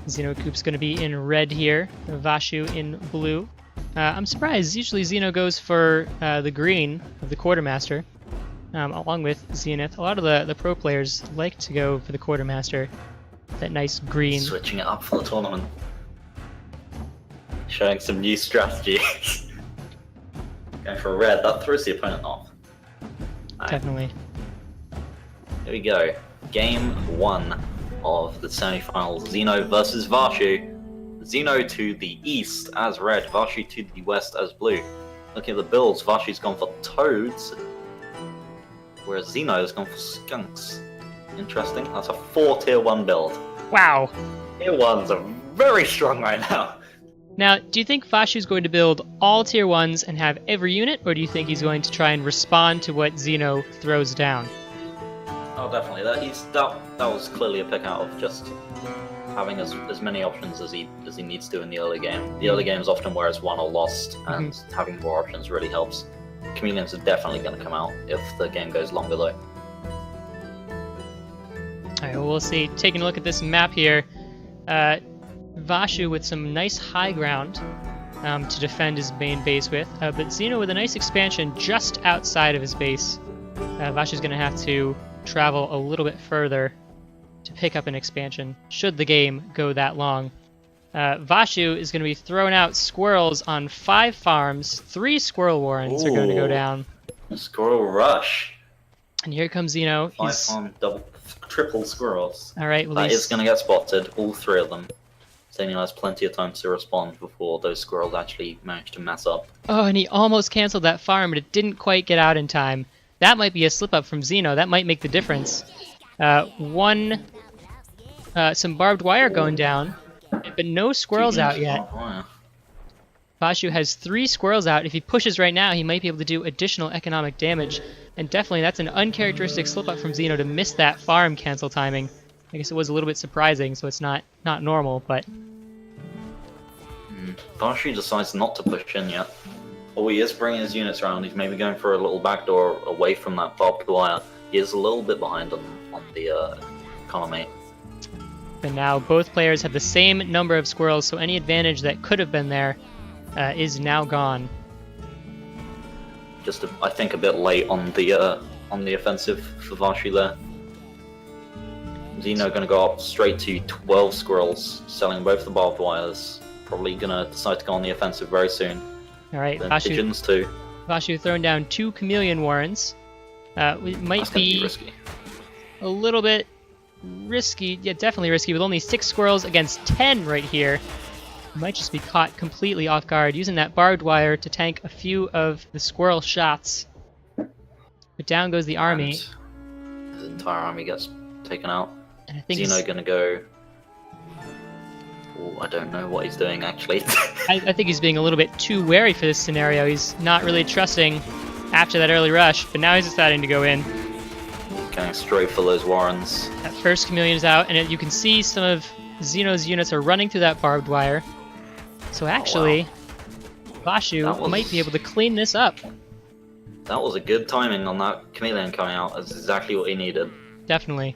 ZenoAkoop's going to be in red here, Vashu in blue. I'm surprised. Usually Zeno goes for the green of the Quartermaster, along with Zenith. A lot of the pro players like to go for the Quartermaster, that nice green. Switching it up for the tournament. Showing some new strategies. Going for red, that throws the opponent off. Right. Definitely. Here we go. Game 1 of the semi-finals. Zeno versus Vashu. Zeno to the east as red, Vashu to the west as blue. Looking at the builds, Vashu's gone for toads, whereas Zeno has gone for skunks. Interesting. That's a 4 tier 1 build. Wow. Tier 1s are very strong right now. Now, do you think Vashu's going to build all tier 1s and have every unit, or do you think he's going to try and respond to what Zeno throws down? Oh, definitely. That was clearly a pick out of just having as many options as he needs to in the early game. The early game is often where it's won or lost, and having more options really helps. Chameleons are definitely going to come out if the game goes longer, though. Alright, well, we'll see. Taking a look at this map here, Vashu with some nice high ground to defend his main base with, but Zeno with a nice expansion just outside of his base. Vashu's going to have to travel a little bit further to pick up an expansion, should the game go that long. Vashu is going to be throwing out squirrels on 5 farms. 3 squirrel warrens are going to go down. Squirrel rush. And here comes Zeno. 5 farm, triple squirrels. Alright, well, that is going to get spotted, all 3 of them. Zeno has plenty of time to respond before those squirrels actually manage to mess up. Oh, and he almost canceled that farm, but it didn't quite get out in time. That might be a slip-up from Zeno. That might make the difference. Some barbed wire going down, but no squirrels out yet. Vashu has 3 squirrels out. If he pushes right now, he might be able to do additional economic damage. And definitely, that's an uncharacteristic slip-up from Zeno to miss that farm cancel timing. I guess it was a little bit surprising, so it's not normal, but... Vashu decides not to push in yet. Oh, he is bringing his units around. He's maybe going for a little backdoor away from that barbed wire. He is a little bit behind on the economy. But now both players have the same number of squirrels, so any advantage that could have been there is now gone. Just, I think, a bit late on the offensive for Vashu there. Zeno going to go up straight to 12 squirrels, selling both the barbed wires. Probably going to decide to go on the offensive very soon. Alright, Pigeons too. Vashu throwing down 2 chameleon warrens. It might be risky. A little bit risky. Yeah, definitely risky, with only 6 squirrels against 10 right here. Might just be caught completely off guard, using that barbed wire to tank a few of the squirrel shots. But down goes the army. And his entire army gets taken out. And I think Zeno gonna go... Oh, I don't know what he's doing, actually. I think he's being a little bit too wary for this scenario. He's not really trusting after that early rush, but now he's deciding to go in. Going straight for those warrens. That first chameleon is out, and you can see some of Zeno's units are running through that barbed wire. So actually, Vashu might be able to clean this up. That was a good timing on that chameleon coming out. That's exactly what he needed. Definitely.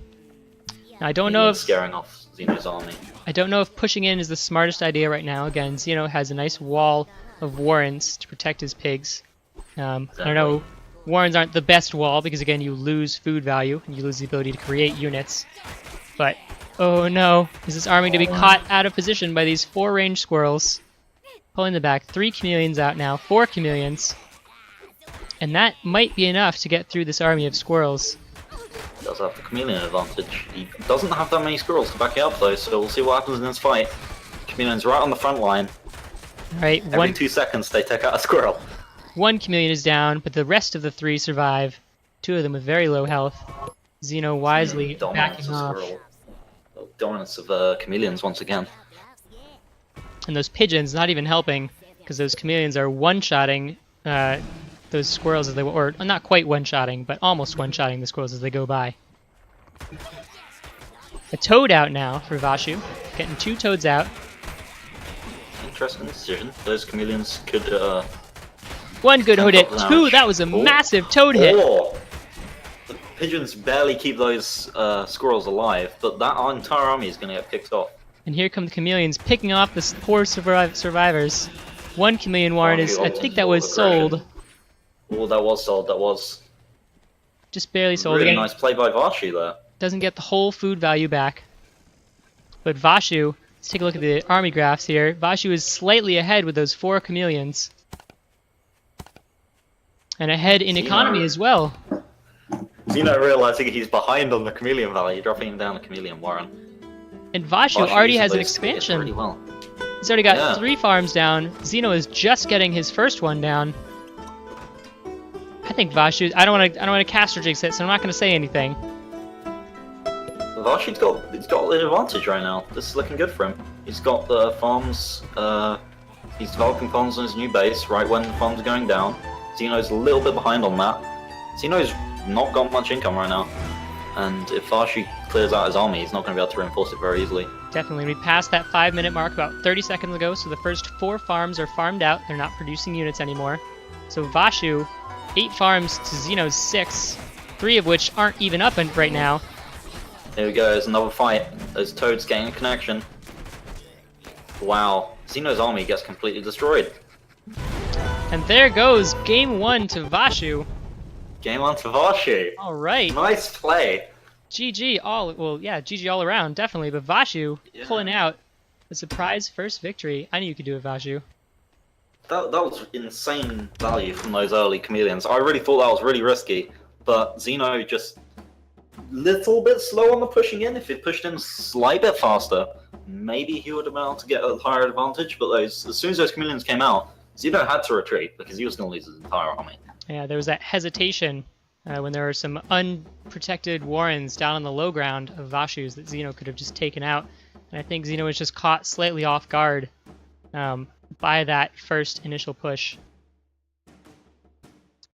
Now, I don't know if scaring off Zeno's army. I don't know if pushing in is the smartest idea right now. Again, Zeno has a nice wall of warrens to protect his pigs. Exactly. I don't know. Warrens aren't the best wall because, again, you lose food value and you lose the ability to create units. But, oh no, is this army to be caught out of position by these 4 ranged squirrels? Pulling the back, 3 chameleons out now, 4 chameleons. And that might be enough to get through this army of squirrels. He does have the chameleon advantage. He doesn't have that many squirrels to back it up though, so we'll see what happens in this fight. Chameleon's right on the front line. Alright, every 2 seconds they take out a squirrel. 1 chameleon is down, but the rest of the 3 survive. 2 of them with very low health. Zeno wisely backing off. Dominance of chameleons once again. And those pigeons not even helping, because those chameleons are one-shotting those squirrels as they or not quite one-shotting, but almost one-shotting the squirrels as they go by. A toad out now for Vashu, getting 2 toads out. Interesting decision. Those chameleons could. 1 good hood hit, 2. That was a massive toad hit. The pigeons barely keep those squirrels alive, but that entire army is going to get picked off. And here come the chameleons picking off the poor survivors. One chameleon Warren is, I think that was sold. Oh, that was sold, that was. Just barely sold. Really Again, nice play by Vashu there. doesn't get the whole food value back. But Vashu, let's take a look at the army graphs here. Vashu is slightly ahead with those 4 chameleons. And ahead in economy as well. Zeno realizing he's behind on the chameleon value, dropping him down the chameleon Warren. And Vashu already has an uses those expansion. really well. He's already got 3 farms down. Zeno is just getting his first one down. I think Vashu. I don't want to caster jinx it, so I'm not going to say anything. Vashu's got an advantage right now. This is looking good for him. He's got the farms. He's developing farms on his new base right when the farms are going down. Zeno's a little bit behind on that. Zeno's not got much income right now, and if Vashu clears out his army, he's not going to be able to reinforce it very easily. Definitely. We passed that 5-minute mark about 30 seconds ago, so the first 4 farms are farmed out. They're not producing units anymore. So Vashu, 8 farms to Zeno's 6, 3 of which aren't even up right now. Here we go, there's another fight. Those toads getting a connection. Wow, Zeno's army gets completely destroyed. And there goes game 1 to Vashu. Game on to Vashu. All right. Nice play. GG GG all around, definitely. But Vashu pulling out a surprise first victory. I knew you could do it, Vashu. That was insane value from those early chameleons. I really thought that was really risky, but Zeno just little bit slow on the pushing in. If he pushed in a slight bit faster, maybe he would have been able to get a higher advantage. But as soon as those chameleons came out, Zeno had to retreat because he was going to lose his entire army. Yeah, there was that hesitation when there were some unprotected warrens down on the low ground of Vashu's that Zeno could have just taken out. And I think Zeno was just caught slightly off guard by that first initial push.